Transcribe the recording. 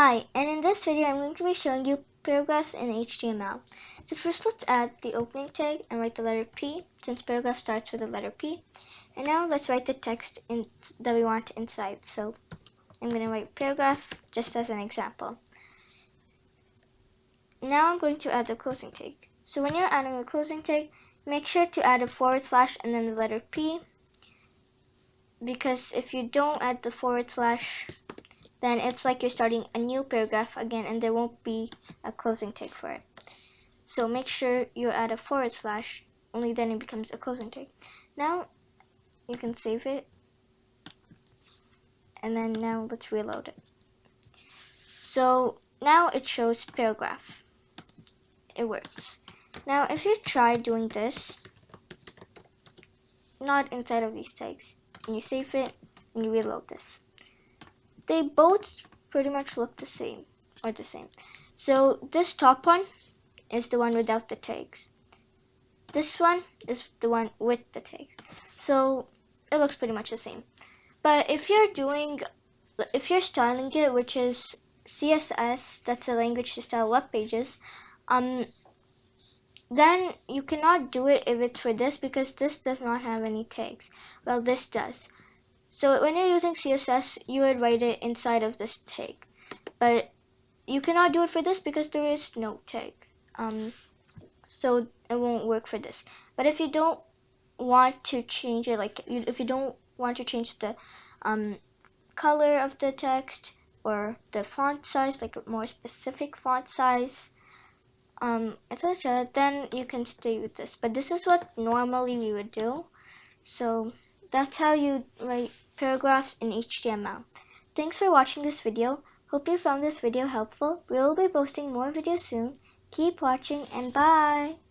Hi, and in this video I'm going to be showing you paragraphs in HTML. So first let's add the opening tag and write the letter P, since paragraph starts with the letter P. And now let's write the text that we want inside. So I'm going to write paragraph just as an example. Now I'm going to add the closing tag. So when you're adding the closing tag, make sure to add a forward slash and then the letter P, because if you don't add the forward slash, then it's like you're starting a new paragraph again and there won't be a closing tag for it. So make sure you add a forward slash, only then it becomes a closing tag. Now you can save it, and then now let's reload it. So now it shows paragraph. It works. Now if you try doing this, not inside of these tags, and you save it and you reload this, they both pretty much look the same, or the same. So this top one is the one without the tags. This one is the one with the tags. So it looks pretty much the same. But if you're styling it, which is CSS, that's a language to style web pages, then you cannot do it if it's for this, because this does not have any tags. Well, this does. So when you're using CSS, you would write it inside of this tag. But you cannot do it for this because there is no tag. So it won't work for this. But if you don't want to change it, if you don't want to change the color of the text or the font size, like a more specific font size, etc., then you can stay with this. But this is what normally we would do. So that's how you write paragraphs in HTML. Thanks for watching this video. Hope you found this video helpful. We will be posting more videos soon. Keep watching and bye!